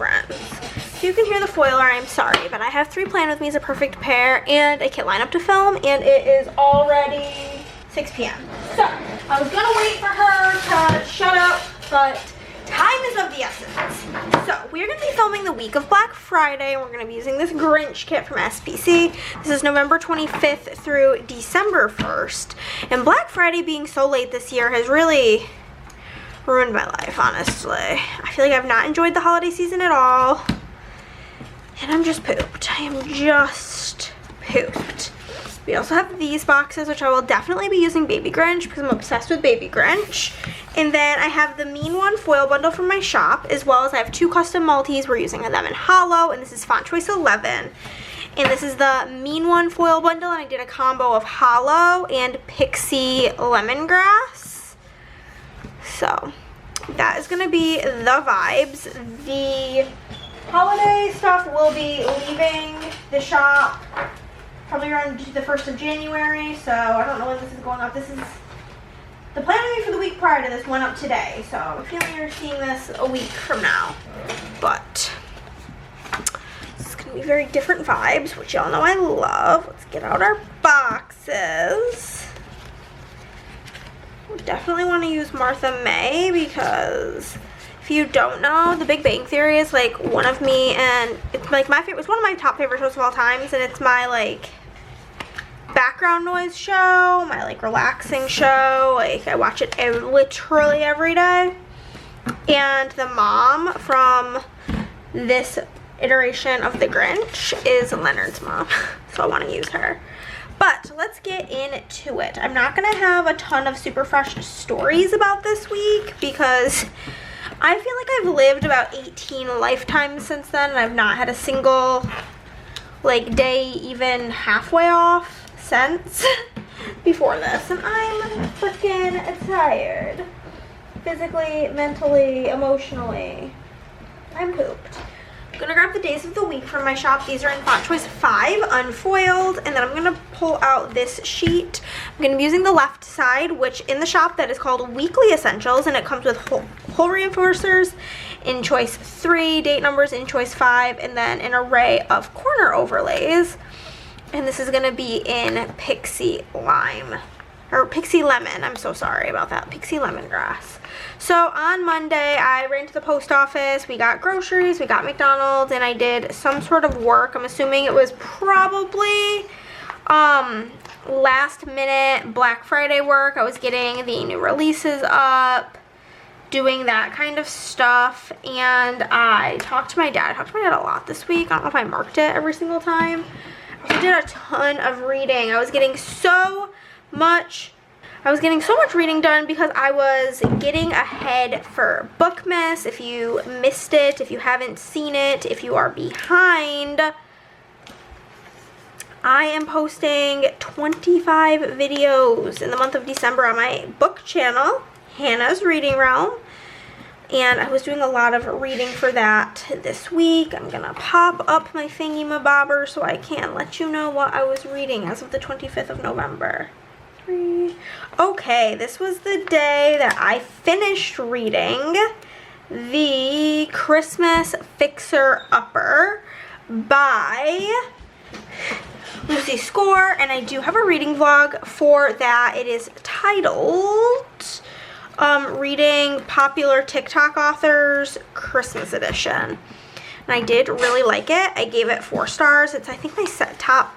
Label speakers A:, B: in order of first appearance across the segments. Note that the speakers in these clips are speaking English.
A: friends. If you can hear the foiler, I'm sorry, but I have 3 Plan With Me as a perfect pair and a kit lineup to film, and it is already 6 p.m. So, I was gonna wait for her to shut up, but time is of the essence. So, we're gonna be filming the week of Black Friday, and we're gonna be using this Grinch kit from SPC. This is November 25th through December 1st, and Black Friday being so late this year has really ruined my life, honestly. I feel like I've not enjoyed the holiday season at all. And I'm just pooped. I am just pooped. We also have these boxes, which I will definitely be using Baby Grinch because I'm obsessed with Baby Grinch. And then I have the Mean One foil bundle from my shop, as well as I have 2 custom Maltese. We're using them in Hollow, and this is font choice 11. And this is the Mean One foil bundle, and I did a combo of Hollow and Pixie Lemongrass. So that is going to be the vibes. The holiday stuff will be leaving the shop probably around the 1st of January, so I don't know when this is going up. This is the plan with me for the week prior to this went up today, so I'm feeling you're seeing this a week from now. But this is going to be very different vibes, which y'all know I love. Let's get out our boxes. We definitely want to use Martha May because if you don't know, The Big Bang Theory is like one of me, and it's like my favorite. It's one of my top favorite shows of all times, and it's my like background noise show, my like relaxing show. Like I watch it literally every day. And the mom from this iteration of the Grinch is Leonard's mom, so I want to use her. But let's get into it. I'm not gonna have a ton of super fresh stories about this week because I feel like I've lived about 18 lifetimes since then, and I've not had a single like day even halfway off since before this, and I'm freaking tired. Physically, mentally, emotionally. I'm pooped. I'm gonna grab the days of the week from my shop. These are in font choice 5, unfoiled, and then I'm gonna pull out this sheet. I'm gonna be using the left side, which in the shop that is called Weekly Essentials, and it comes with whole reinforcers in choice 3, date numbers in choice 5, and then an array of corner overlays. And this is gonna be in Pixie Lime, or Pixie Lemon. I'm so sorry about that. Pixie Lemongrass. So on Monday, I ran to the post office, we got groceries, we got McDonald's, and I did some sort of work. I'm assuming it was probably last minute Black Friday work. I was getting the new releases up, doing that kind of stuff, and I talked to my dad. I talked to my dad a lot this week. I don't know if I marked it every single time. I did a ton of reading. I was getting so much reading done because I was getting ahead for Bookmas. If you missed it, if you haven't seen it, if you are behind, I am posting 25 videos in the month of December on my book channel, Hannah's Reading Realm. And I was doing a lot of reading for that this week. I'm gonna pop up my thingy-mabobber so I can let you know what I was reading as of the 25th of November. Okay, this was the day that I finished reading the Christmas Fixer-Upper by Lucy Score, and I do have a reading vlog for that. It is titled Reading Popular TikTok Authors Christmas Edition. And I did really like it. I gave it 4 stars. It's, I think, my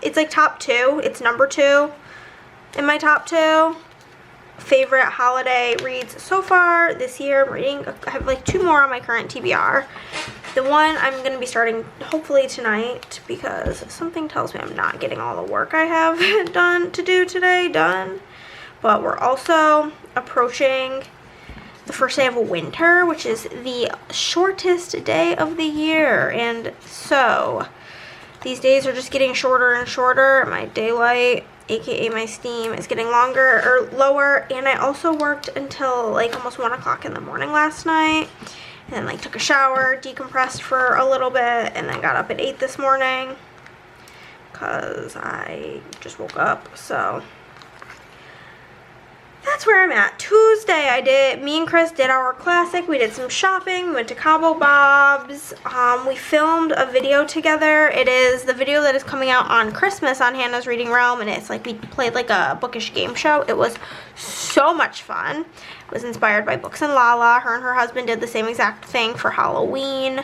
A: it's like top 2. It's number 2 in my top 2 favorite holiday reads so far this year. I'm reading, I have like 2 more on my current TBR. The one I'm going to be starting hopefully tonight because something tells me I'm not getting all the work I have to do today done. But we're also approaching the first day of winter, which is the shortest day of the year. And so these days are just getting shorter and shorter. My daylight, aka my steam, is getting longer or lower. And I also worked until like almost 1 o'clock in the morning last night. And then like took a shower, decompressed for a little bit, and then got up at 8 this morning because I just woke up. So that's where I'm at. Tuesday, me and Chris did our classic. We did some shopping. We went to Cabo Bob's. We filmed a video together. It is the video that is coming out on Christmas on Hannah's Reading Realm, and it's like we played like a bookish game show. It was so much fun. It was inspired by Books and Lala. Her and her husband did the same exact thing for Halloween,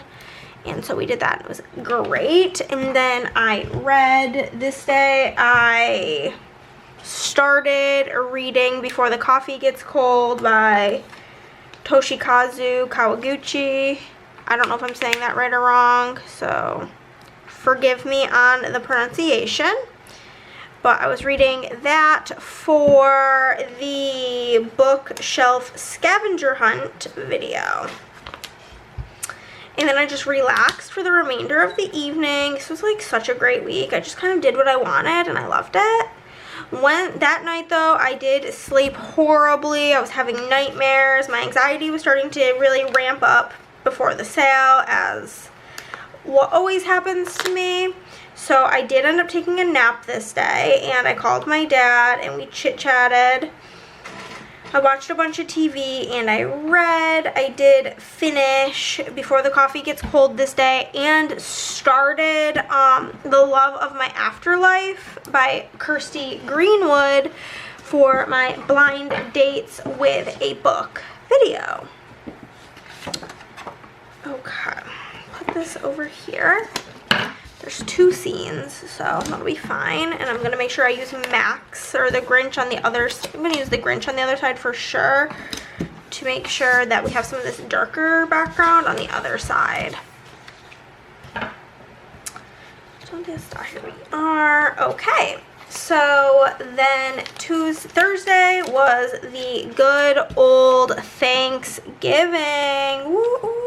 A: and so we did that. It was great. And then I read this day. I started reading Before the Coffee Gets Cold by Toshikazu Kawaguchi. I don't know if I'm saying that right or wrong, so forgive me on the pronunciation. But I was reading that for the bookshelf scavenger hunt video. And then I just relaxed for the remainder of the evening. This was like such a great week. I just kind of did what I wanted and I loved it. That night though, I did sleep horribly. I was having nightmares. My anxiety was starting to really ramp up before the sale, as what always happens to me. So I did end up taking a nap this day, and I called my dad and we chit-chatted. I watched a bunch of TV and I read. I did finish Before the Coffee Gets Cold this day and started The Love of My Afterlife by Kirsty Greenwood for my blind dates with a book video. Okay, put this over here. There's 2 scenes, so that'll be fine. And I'm going to make sure I use Max or the Grinch on the other side. I'm going to use the Grinch on the other side for sure, to make sure that we have some of this darker background on the other side. Here we are. Okay, so then Thursday was the good old Thanksgiving. Woo-hoo.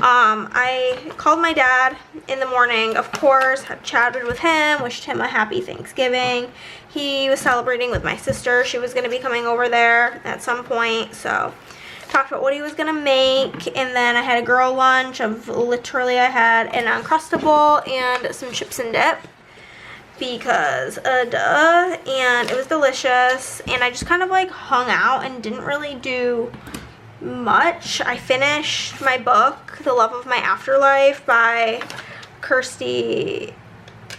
A: I called my dad in the morning, of course, had chatted with him, wished him a happy Thanksgiving. He was celebrating with my sister. She was going to be coming over there at some point, so talked about what he was going to make. And then I had a girl lunch of literally, I had an Uncrustable and some chips and dip, because duh, and it was delicious. And I just kind of like hung out and didn't really do much. I finished my book, The Love of My Afterlife by Kirsty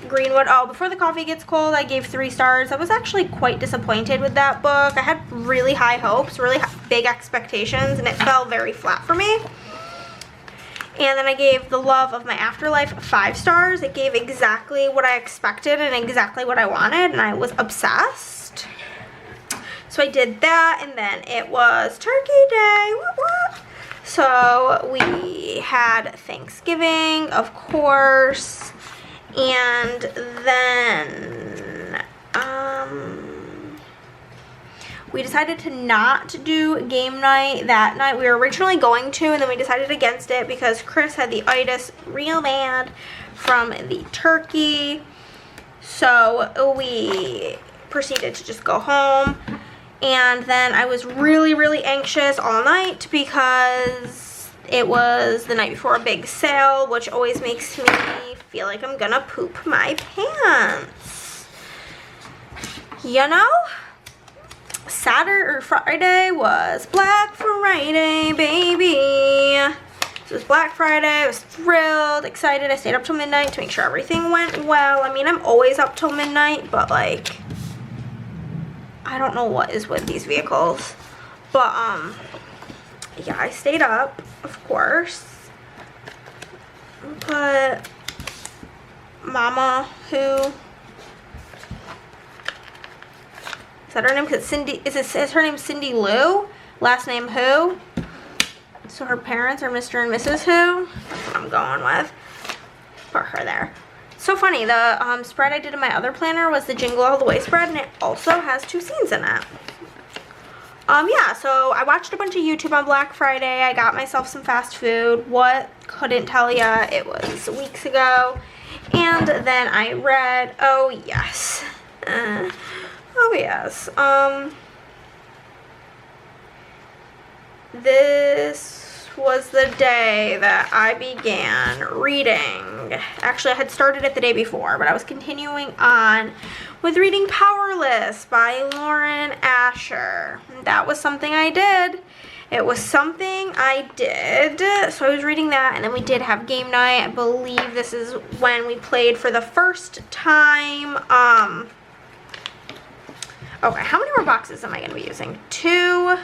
A: Greenwood. Oh, Before the Coffee Gets Cold, I gave 3 stars. I was actually quite disappointed with that book. I had really high hopes, really big expectations, and it fell very flat for me. And then I gave The Love of My Afterlife 5 stars. It gave exactly what I expected and exactly what I wanted, and I was obsessed. So I did that, and then it was Turkey Day. Woo-woo. So we had Thanksgiving, of course, and then we decided to not do game night that night. We were originally going to, and then we decided against it because Chris had the itis real bad from the turkey. So we proceeded to just go home. And then I was really, really anxious all night because it was the night before a big sale, which always makes me feel like I'm gonna poop my pants. You know? Friday was Black Friday, baby. It was Black Friday. I was thrilled, excited. I stayed up till midnight to make sure everything went well. I mean, I'm always up till midnight, but like, I don't know what is with these vehicles, but yeah, I stayed up, of course, but Mama, who, is that her name? Because Cindy, is her name Cindy Lou? Last name Who? So her parents are Mr. and Mrs. Who? That's what I'm going with. Put her there. So funny, the spread I did in my other planner was the Jingle All the Way spread, and it also has 2 scenes in it. Yeah, so I watched a bunch of YouTube on Black Friday. I got myself some fast food. What? Couldn't tell ya. It was weeks ago. And then I read, oh yes. Oh yes. This was the day that I began reading. Actually, I had started it the day before, but I was continuing on with reading Power Power List by Lauren Asher. That was something I did. It was something I did. So I was reading that, and then we did have game night. I believe this is when we played for the first time. Okay, how many more boxes am I going to be using? 2,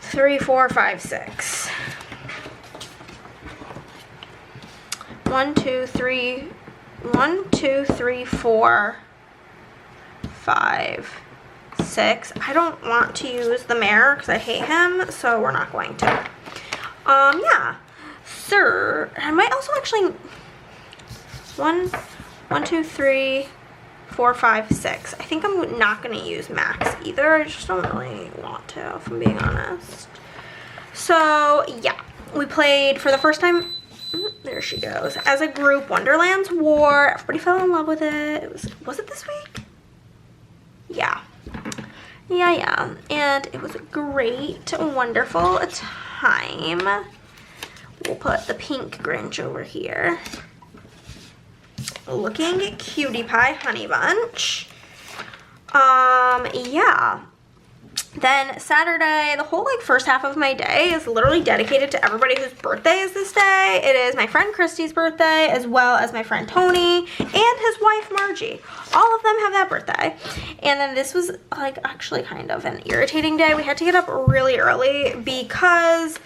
A: 3, 4, 5, 6. 1, 2, 3, 4, 5, 6. I don't want to use the mayor because I hate him, so we're not going to. Yeah. Sir, I might also actually 1, 2, 3, 4, 5, 6. I think I'm not going to use Max either. I just don't really want to, if I'm being honest. So, yeah. We played for the first time. There she goes. As a group, Wonderland's War. Everybody fell in love with it. Was it this week? Yeah. Yeah. And it was a great, wonderful time. We'll put the pink Grinch over here. Looking cutie pie honey bunch. Yeah. Then Saturday, the whole first half of my day is literally dedicated to everybody whose birthday is this day. It is my friend Christy's birthday, as well as my friend Tony and his wife Margie. All of them have that birthday. And then this was actually kind of an irritating day. We had to get up really early because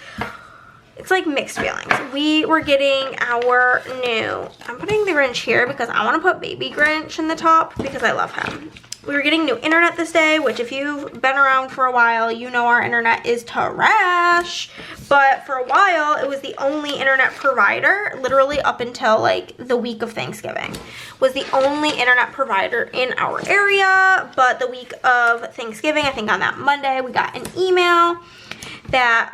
A: it's mixed feelings. We were getting our new, I'm putting the Grinch here because I want to put baby Grinch in the top because I love him. We were getting new internet this day, which if you've been around for a while, you know our internet is trash. But for a while, it was the only internet provider, literally up until the week of Thanksgiving, was the only internet provider in our area. But the week of Thanksgiving, I think on that Monday, we got an email that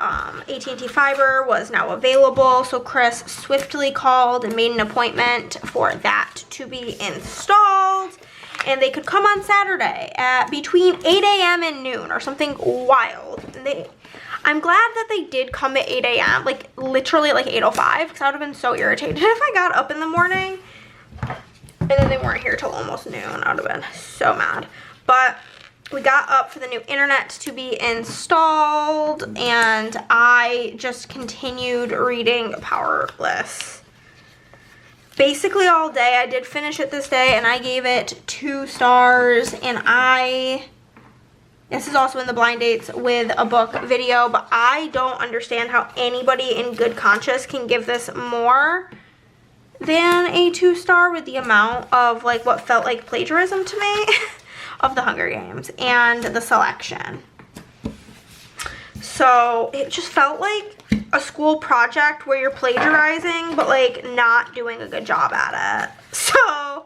A: AT&T Fiber was now available. So Chris swiftly called and made an appointment for that to be installed. And they could come on Saturday at between 8 a.m. and noon or something wild. And I'm glad that they did come at 8 a.m. Literally 8:05, because I would have been so irritated if I got up in the morning and then they weren't here till almost noon. I would have been so mad. But we got up for the new internet to be installed, and I just continued reading Power List. Basically all day. I did finish it this day, and I gave it 2 stars. And this is also in the blind dates with a book video, but I don't understand how anybody in good conscience can give this more than a 2-star with the amount of what felt like plagiarism to me of the Hunger Games and the selection. So it just felt like a school project where you're plagiarizing but not doing a good job at it. So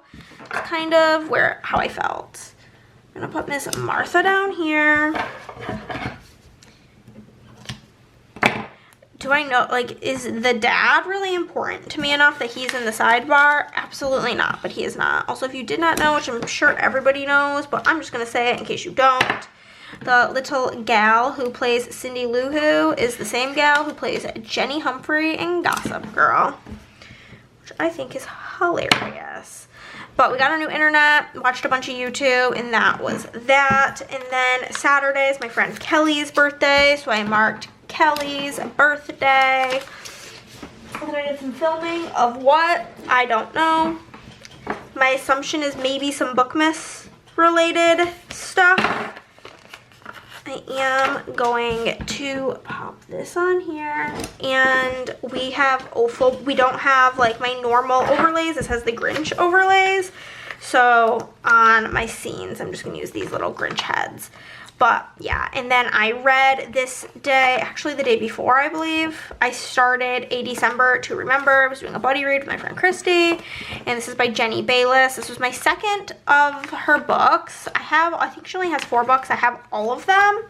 A: that's kind of how I felt. I'm gonna put Miss Martha down here. Do I know, is the dad really important to me enough that he's in the sidebar? Absolutely not, but he is not. Also, if you did not know, which I'm sure everybody knows, but I'm just gonna say it in case you don't, the little gal who plays Cindy Lou Who is the same gal who plays Jenny Humphrey in Gossip Girl, which I think is hilarious. But we got our new internet, watched a bunch of YouTube, and that was that. And then Saturday is my friend Kelly's birthday, so I marked Kelly's birthday. And then I did some filming of what? I don't know. My assumption is maybe some Bookmas related stuff. I am going to pop this on here, and we don't have my normal overlays. This has the Grinch overlays. So on my scenes, I'm just gonna use these little Grinch heads. But yeah, and then I read this day, actually the day before, I believe, I started A December to Remember. I was doing a buddy read with my friend Christy, and this is by Jenny Bayless. This was my second of her books. I think she only has 4 books. I have all of them,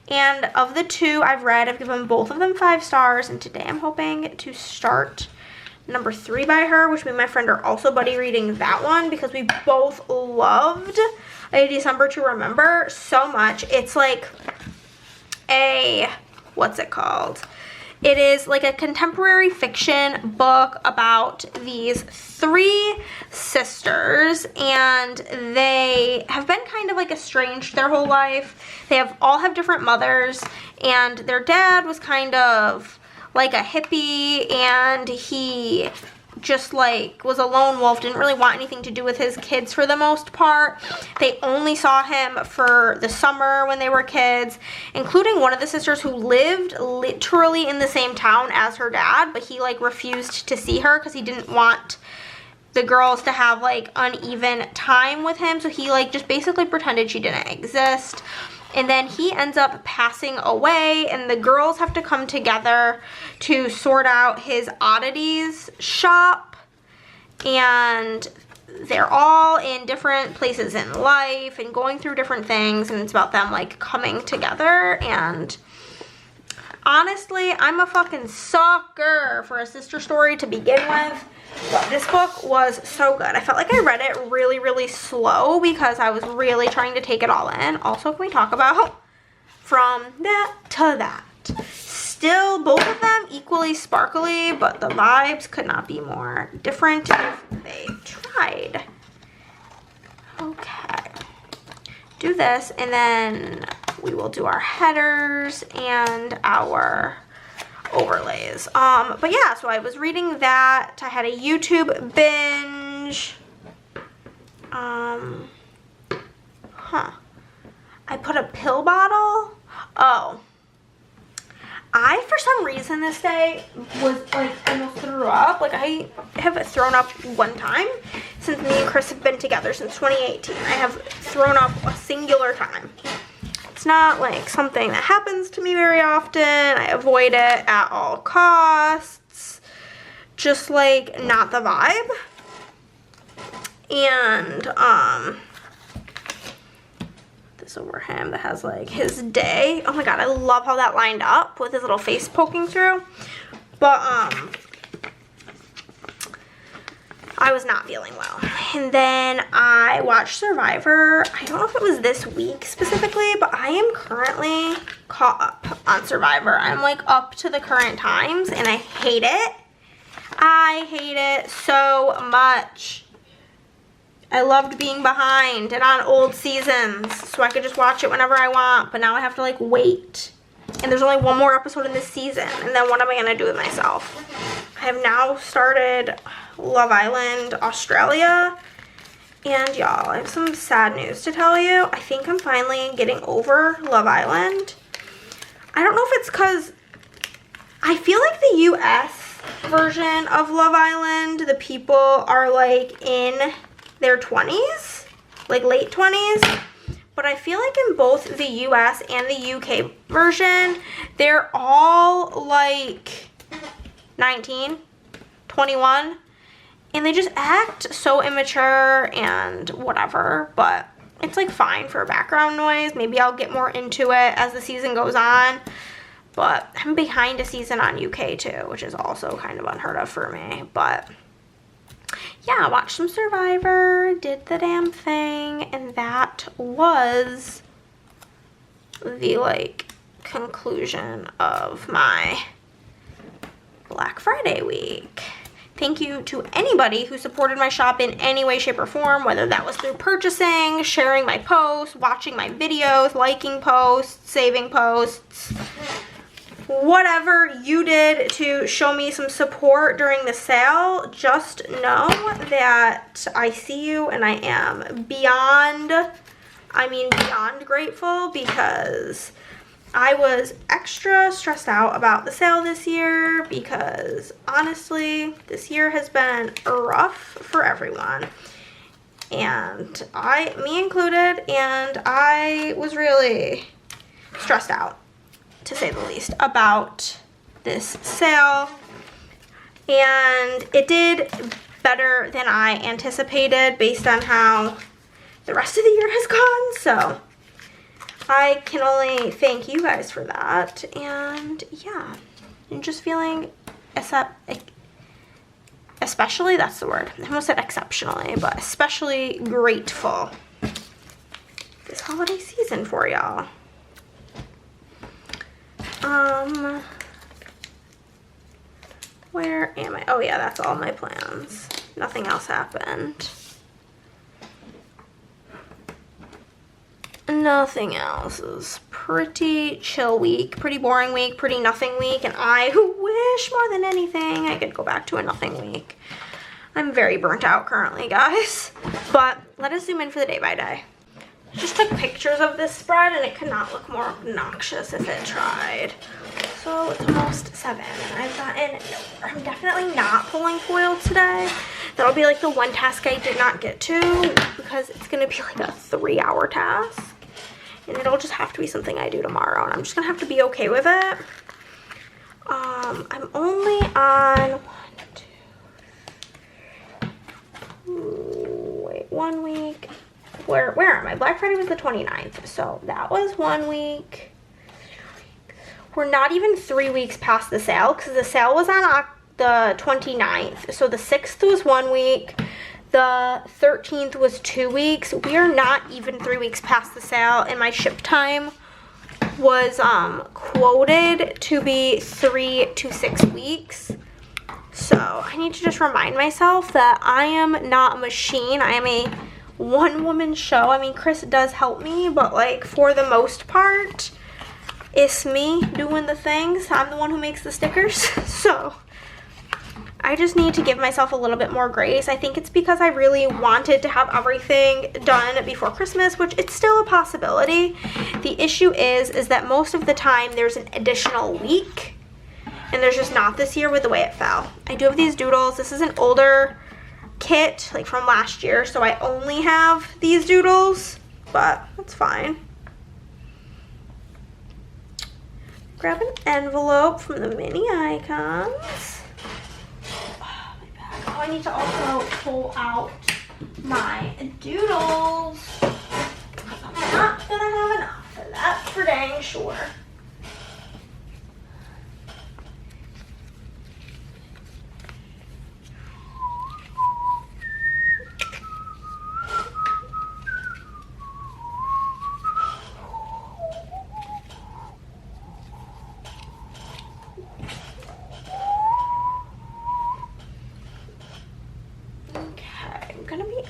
A: and of the 2 I've read, I've given both of them 5 stars, and today I'm hoping to start number 3 by her, which me and my friend are also buddy reading that one because we both loved A December to Remember so much. It's what's it called? It is like a contemporary fiction book about these 3 sisters, and they have been kind of like estranged their whole life. They all have different mothers, and their dad was kind of like a hippie, and he just like was a lone wolf, didn't really want anything to do with his kids for the most part. They only saw him for the summer when they were kids, including one of the sisters who lived literally in the same town as her dad, but he like refused to see her because he didn't want the girls to have like uneven time with him, so he like just basically pretended she didn't exist. And then he ends up passing away, and the girls have to come together to sort out his oddities shop. And they're all in different places in life and going through different things, and it's about them like coming together. And honestly, I'm a fucking sucker for a sister story to begin with. But this book was so good. I felt like I read it really, really slow because I was really trying to take it all in. Also, can we talk about from that to that? Still, both of them equally sparkly, but the vibes could not be more different if they tried. Okay. Do this, and then we will do our headers and our overlays. But yeah, so I was reading that. I had a YouTube binge. I put a pill bottle. Oh. I, for some reason this day, was like, almost threw up. Like, I have thrown up one time since me and Chris have been together since 2018. I have thrown up a singular time. It's not like something that happens to me very often. I avoid it at all costs. Just like not the vibe. And this over him that has like his day. Oh my god, I love how that lined up with his little face poking through. But I was not feeling well. And then I watched Survivor. I don't know if it was this week specifically, but I am currently caught up on Survivor. I'm like up to the current times, and I hate it. I hate it so much. I loved being behind and on old seasons, so I could just watch it whenever I want, but now I have to like wait. And there's only one more episode in this season, and then what am I gonna do with myself? I have now started Love Island Australia, and y'all, I have some sad news to tell you. I think I'm finally getting over Love Island. I don't know if it's because I feel like the US version of Love Island, the people are like in their 20s, like late 20s. But I feel like in both the US and the UK version, they're all like 19, 21, and they just act so immature and whatever, but it's like fine for background noise. Maybe I'll get more into it as the season goes on, but I'm behind a season on UK too, which is also kind of unheard of for me. But yeah, watched some Survivor, did the damn thing, and that was the like conclusion of my Black Friday week. Thank you to anybody who supported my shop in any way, shape, or form, whether that was through purchasing, sharing my posts, watching my videos, liking posts, saving posts, whatever you did to show me some support during the sale. Just know that I see you, and I am beyond grateful, because I was extra stressed out about the sale this year because honestly, this year has been rough for everyone, and me included, and I was really stressed out, to say the least, about this sale. And it did better than I anticipated based on how the rest of the year has gone, so I can only thank you guys for that. And yeah, I'm just feeling especially, that's the word, I almost said exceptionally, but especially grateful this holiday season for y'all. Where am I? Oh yeah, that's all my plans. Nothing else happened. Nothing else. It was pretty chill week, pretty boring week, pretty nothing week, and I wish more than anything I could go back to a nothing week. I'm very burnt out currently, guys. But let us zoom in for the day by day. I just took pictures of this spread and it could not look more obnoxious if it tried. So it's almost 7 and I've gotten nowhere. I'm definitely not pulling foil today. That'll be like the one task I did not get to because it's gonna be like a 3-hour task. And it'll just have to be something I do tomorrow and I'm just gonna have to be okay with it. I'm only on 1 week. Where am I? Black Friday was the 29th, so that was 1 week. We're not even 3 weeks past the sale because the sale was on the 29th. So the 6th was 1 week. The 13th was 2 weeks. We are not even 3 weeks past the sale, and my ship time was quoted to be 3 to 6 weeks. So I need to just remind myself that I am not a machine. I am a one-woman show. I mean, Chris does help me, but like for the most part, it's me doing the things. I'm the one who makes the stickers. So I just need to give myself a little bit more grace. I think it's because I really wanted to have everything done before Christmas, which it's still a possibility. The issue is that most of the time there's an additional week, and there's just not this year with the way it fell. I do have these doodles. This is an older kit, like from last year, so I only have these doodles, but that's fine. Grab an envelope from the mini icons. Oh, my bag. Oh, I need to also pull out my doodles. I'm not gonna have enough, that's for dang sure.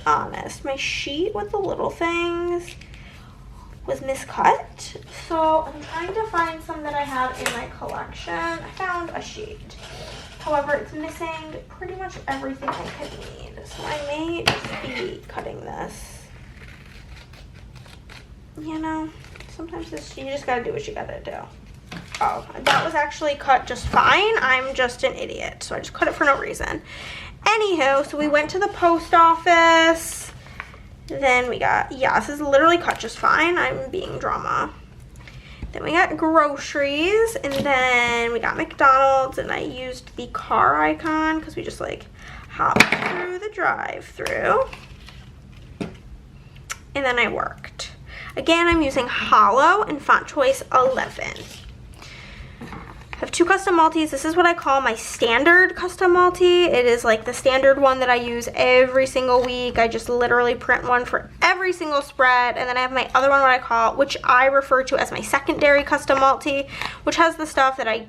A: Honest, my sheet with the little things was miscut, so I'm trying to find some that I have in my collection. I found a sheet, however it's missing pretty much everything I could need, so I may just be cutting this. You know, sometimes this, you just gotta do what you gotta do. Oh, that was actually cut just fine. I'm just an idiot, so I just cut it for no reason. Anywho, so we went to the post office. Then we got, yeah, this is literally cut just fine. I'm being drama. Then we got groceries, and then we got McDonald's, and I used the car icon because we just like hopped through the drive-through. And then I worked. Again, I'm using Hollow and font choice 11. I have 2 custom multis. This is what I call my standard custom multi. It is like the standard one that I use every single week. I just literally print one for every single spread. And then I have my other one, what I call, which I refer to as my secondary custom multi, which has the stuff that I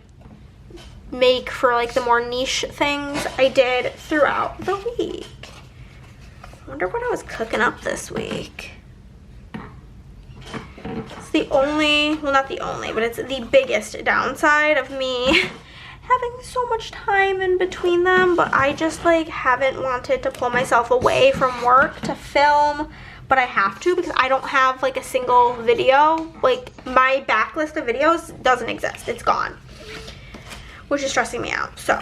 A: make for like the more niche things I did throughout the week. I wonder what I was cooking up this week. It's the only, well not the only, but it's the biggest downside of me having so much time in between them, but I just like haven't wanted to pull myself away from work to film, but I have to because I don't have like a single video. Like my backlist of videos doesn't exist, it's gone, which is stressing me out. So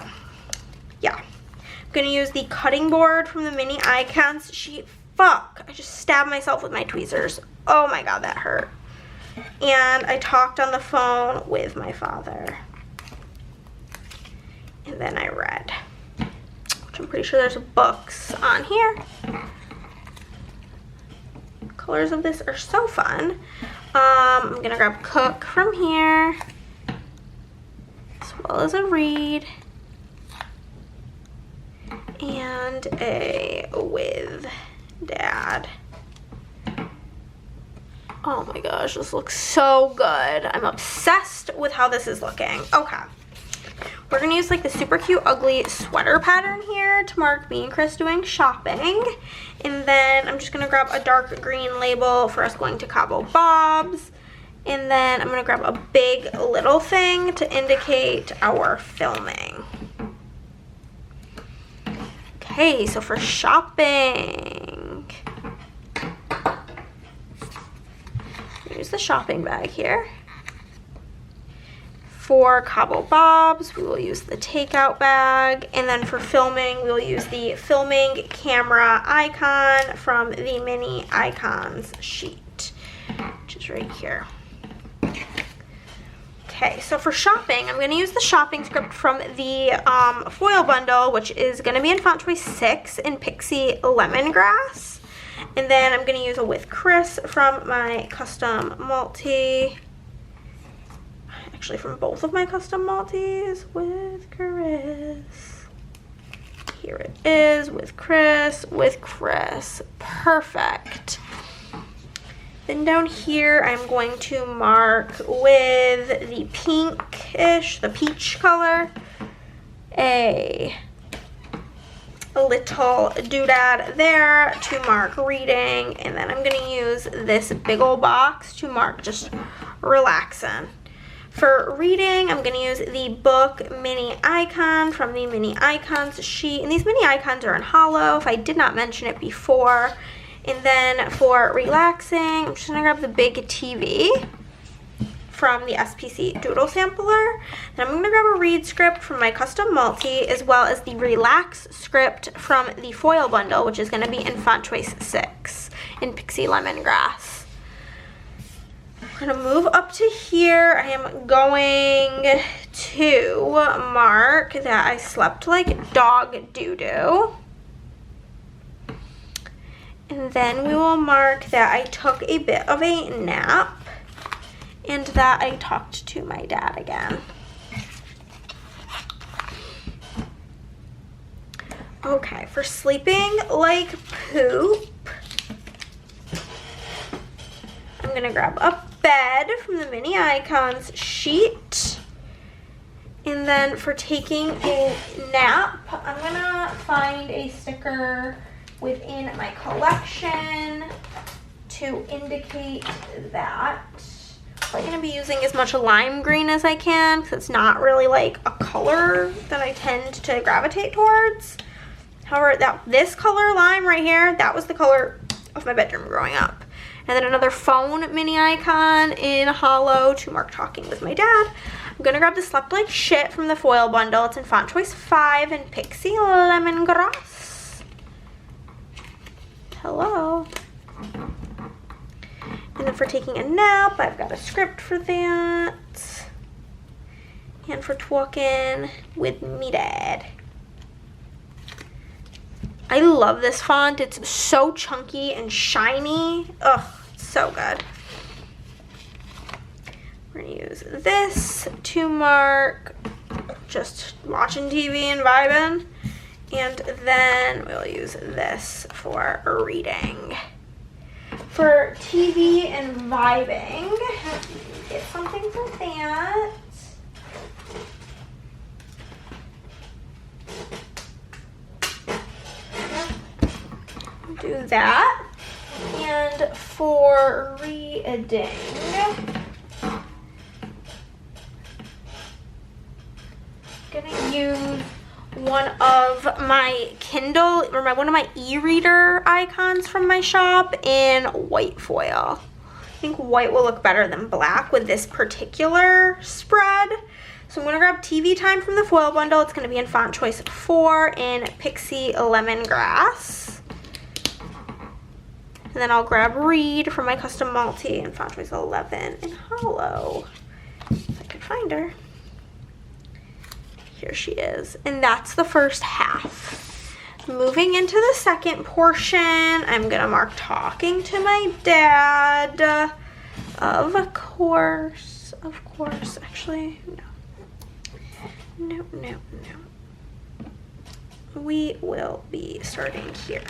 A: yeah, I'm gonna use the cutting board from the mini icons sheet. Fuck, I just stabbed myself with my tweezers. Oh my god, that hurt. And I talked on the phone with my father. And then I read, which I'm pretty sure there's books on here. Colors of this are so fun. I'm gonna grab Cook from here, as well as a Read, and a With Dad. Oh my gosh, this looks so good. I'm obsessed with how this is looking. Okay, We're gonna use like the super cute ugly sweater pattern here to mark me and Chris doing shopping. And then I'm just gonna grab a dark green label for us going to Cabo Bob's. And then I'm gonna grab a big little thing to indicate our filming. Okay, so for shopping, use the shopping bag here. For Cabo Bob's, we will use the takeout bag. And then for filming, we'll use the filming camera icon from the mini icons sheet, which is right here. Okay, so for shopping, I'm going to use the shopping script from the foil bundle, which is going to be in font choice 6 in Pixie Lemongrass. And then I'm going to use a With Chris from my custom multi. Actually, from both of my custom multis, With Chris. Here it is, With Chris, With Chris. Perfect. Then down here, I'm going to mark with the pinkish, the peach color, a little doodad there to mark reading. And then I'm going to use this big old box to mark just relaxing. For reading, I'm going to use the book mini icon from the mini icons sheet. And these mini icons are in hollow, if I did not mention it before. And then for relaxing, I'm just going to grab the big TV from the SPC Doodle Sampler. Then I'm going to grab a read script from my custom multi, as well as the relax script from the foil bundle, which is going to be in font choice 6 in Pixie Lemongrass. I'm going to move up to here. I am going to mark that I slept like dog doo-doo. And then we will mark that I took a bit of a nap and that I talked to my dad again. Okay, for sleeping like poop, I'm gonna grab a bed from the mini icons sheet. And then for taking a nap, I'm gonna find a sticker within my collection to indicate that. I'm going to be using as much lime green as I can because it's not really like a color that I tend to gravitate towards. However, this color lime right here, that was the color of my bedroom growing up. And then another phone mini icon in hollow to mark talking with my dad. I'm going to grab the Slept Like Shit from the foil bundle. It's in font choice 5 in Pixie Lemongrass. Hello. And then for taking a nap, I've got a script for that. And for talking with me dad. I love this font. It's so chunky and shiny. Ugh, it's so good. We're gonna use this to mark just watching TV and vibing. And then we'll use this for reading. For TV and vibing, get something for that. Do that. And for reading, I'm gonna use one of my Kindle, or one of my e-reader icons from my shop in white foil. I think white will look better than black with this particular spread. So I'm going to grab TV Time from the foil bundle. It's going to be in font choice 4 in Pixie Lemongrass. And then I'll grab Read from my custom multi in font choice 11 in hollow. If I could find her. Here she is, and that's the first half. Moving into the second portion, I'm gonna mark talking to my dad. Of course, actually, no. We will be starting here.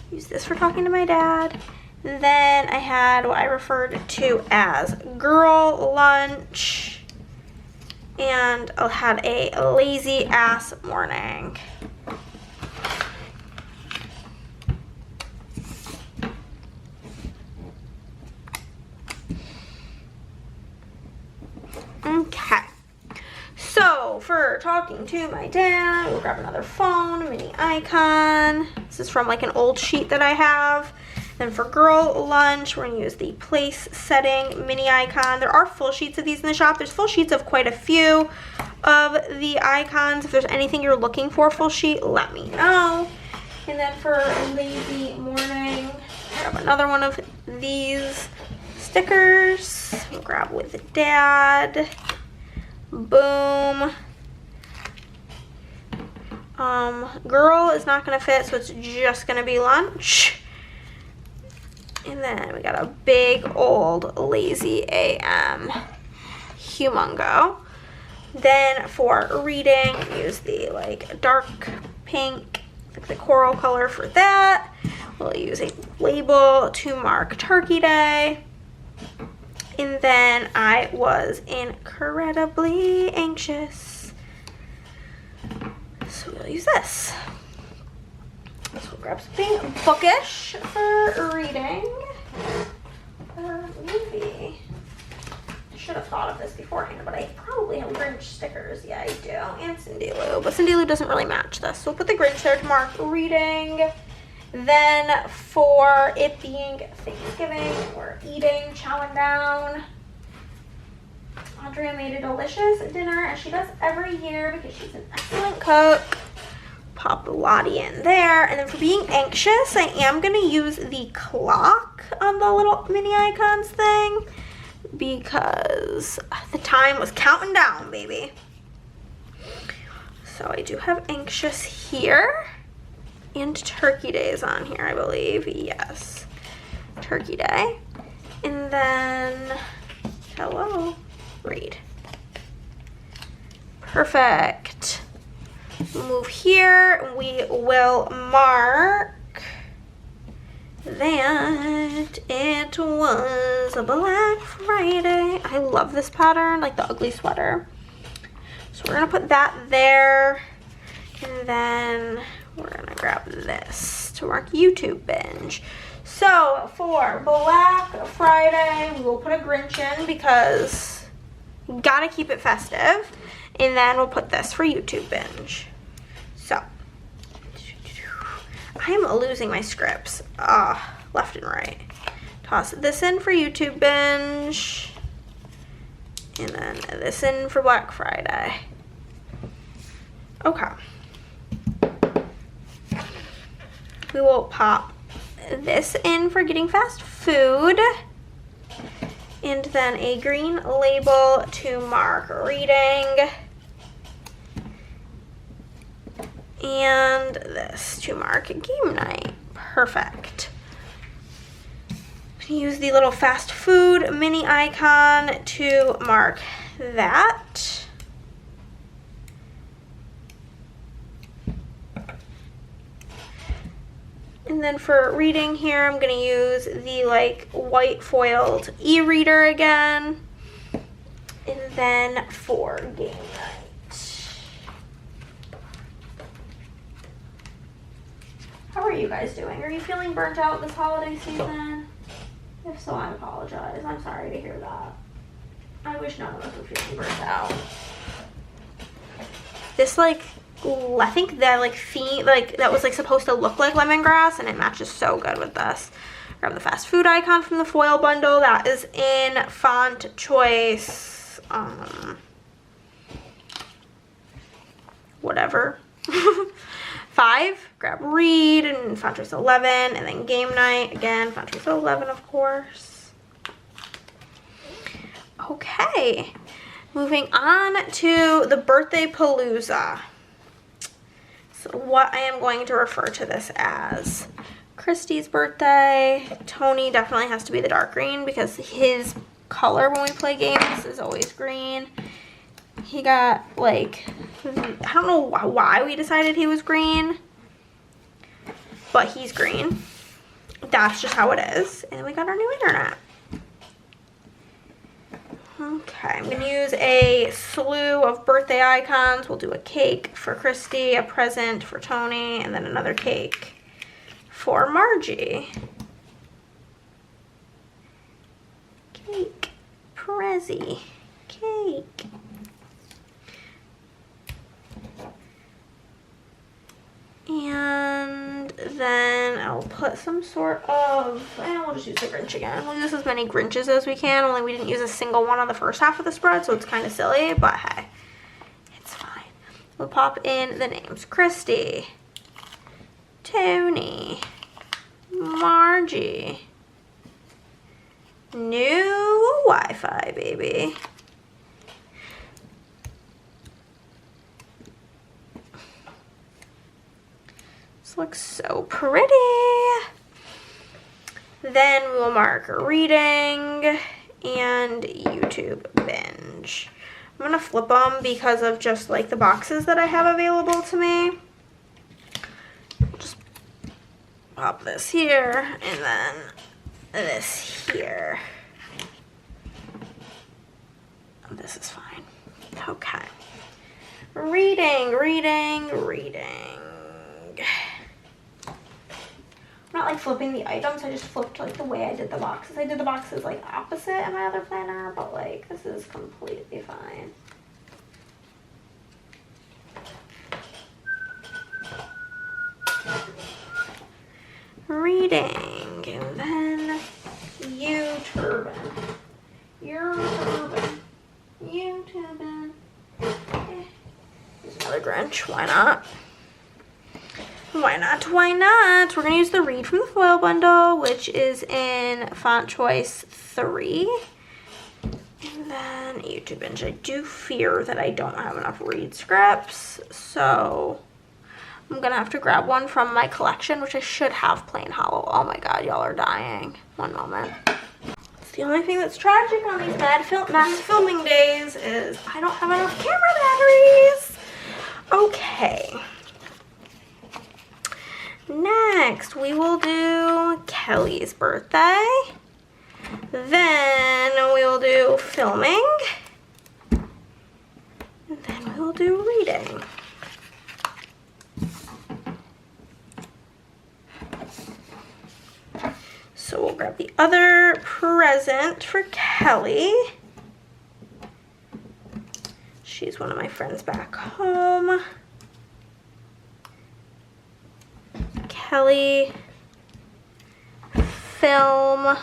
A: Use this for talking to my dad. Then I had what I referred to as girl lunch. and I had a lazy ass morning. Okay, so for talking to my dad, we'll grab another phone, mini icon. This is from like an old sheet that I have. Then for girl lunch, we're gonna use the place setting mini icon. There are full sheets of these in the shop. There's full sheets of quite a few of the icons. If there's anything you're looking for full sheet, let me know. And then for lazy morning, grab another one of these stickers. We'll grab with dad. Boom. Girl is not gonna fit, so it's just gonna be lunch. And then we got a big old lazy AM humongo. Then for reading, use the like dark pink, like the coral color for that. We'll use a label to mark Turkey Day. And then I was incredibly anxious, so we'll use this. So we'll grab something bookish for reading. Or maybe, I should have thought of this beforehand, but I probably have Grinch stickers. Yeah, I do, and Cindy Lou, but Cindy Lou doesn't really match this. So we'll put the Grinch there to mark reading. Then for it being Thanksgiving, we're eating, chowing down. Andrea made a delicious dinner, as she does every year because she's an excellent cook. Pop Lottie in there. And then for being anxious, I am going to use the clock on the little mini icons thing because the time was counting down, baby. So I do have anxious here. And Turkey Day is on here, I believe. Yes. Turkey Day. And then, hello, read. Perfect. Move here. We will mark that it was a Black Friday. I love this pattern, like the ugly sweater. So we're going to put that there. And then we're gonna grab this to mark YouTube binge. So for Black Friday, we will put a Grinch in because you gotta keep it festive. And then we'll put this for YouTube binge. So I am losing my scripts left and right. Toss this in for YouTube binge. And then this in for Black Friday. Okay. We will pop this in for getting fast food. And then a green label to mark reading. And this to mark game night. Perfect. Use the little fast food mini icon to mark that. And then for reading here, I'm going to use the like white foiled e-reader again. And then for game night. How are you guys doing? Are you feeling burnt out this holiday season? If so, I apologize. I'm sorry to hear that. I wish none of us were feeling burnt out. This like, I think that like theme, like that was like supposed to look like lemongrass, and it matches so good with this. Grab the fast food icon from the foil bundle. That is in font choice, whatever. 5. Grab read and font choice 11, and then game night again, font choice 11, of course. Okay, moving on to the birthday palooza. So what I am going to refer to this as Christy's birthday. Tony definitely has to be the dark green because his color when we play games is always green. He got like, I don't know why we decided he was green, but he's green. That's just how it is. And we got our new internet. Okay, I'm going to use a slew of birthday icons. We'll do a cake for Christy, a present for Tony, and then another cake for Margie. Cake, Prezi, cake. And then I'll put some sort of, we'll just use the Grinch again. We'll use as many Grinches as we can, only we didn't use a single one on the first half of the spread, so it's kind of silly, but hey, it's fine. We'll pop in the names. Christy, Tony, Margie, new Wi-Fi, baby. This looks so pretty. Then we will mark reading and YouTube binge. I'm gonna flip them because of just like the boxes that I have available to me. Just pop this here and then this here. This is fine. Okay. Reading, reading, reading. I'm not like flipping the items, I just flipped like the way I did the boxes. I did the boxes like opposite in my other planner, but like this is completely fine. Reading, and then YouTubing. YouTubing. Here's another Grinch, why not? Why not? Why not? We're going to use the Read from the Foil Bundle, which is in font choice 3. And then YouTube binge. I do fear that I don't have enough read scripts, so I'm going to have to grab one from my collection, which I should have plain hollow. Oh my god, y'all are dying. One moment. It's the only thing that's tragic on these mass filming days is I don't have enough camera batteries. Okay. Next, we will do Kelly's birthday. Then we will do filming. And then we will do reading. So we'll grab the other present for Kelly. She's one of my friends back home. Kelly, film. I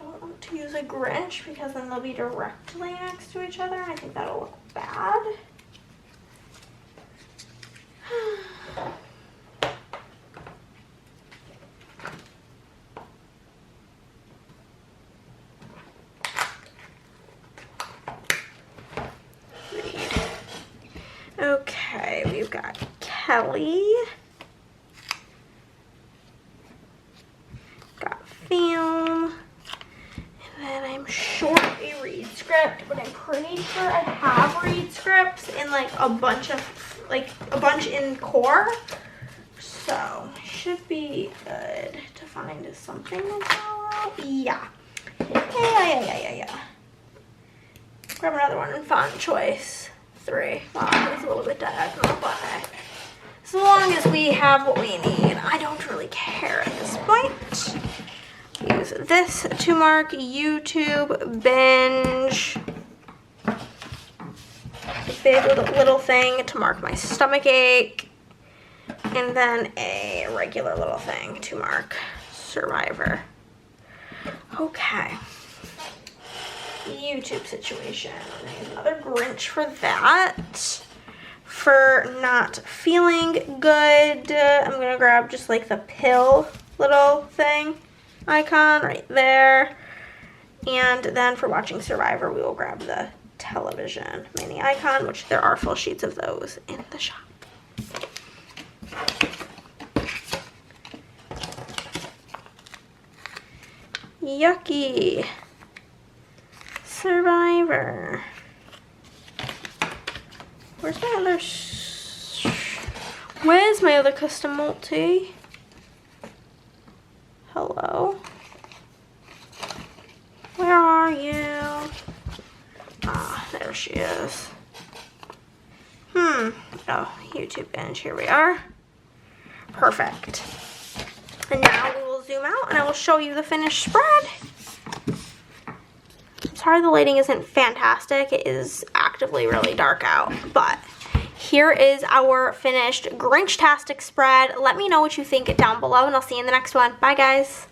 A: don't want to use a Grinch because then they'll be directly next to each other. I think that'll look bad. Okay, we've got Kelly, got film, and then I'm short a read script, but I'm pretty sure I have read scripts in like a bunch in core, so should be good to find something to follow. Yeah. Grab another one in font choice 3. Wow, it's a little bit diagonal, but as long as we have what we need, I don't really care at this point. Use this to mark YouTube binge. A big little thing to mark my stomach ache. And then a regular little thing to mark Survivor. Okay. YouTube situation. Another Grinch for that. For not feeling good, I'm gonna grab just like the pill little thing icon right there. And then for watching Survivor, we will grab the television mini icon, which there are full sheets of those in the shop. Yucky. Survivor. Where's my other where's my other custom multi? Hello. you? Ah, there she is. Oh, YouTube binge. Here we are. Perfect. And now we will zoom out and I will show you the finished spread. I'm sorry the lighting isn't fantastic. It is actively really dark out, but here is our finished Grinch-tastic spread. Let me know what you think down below and I'll see you in the next one. Bye, guys.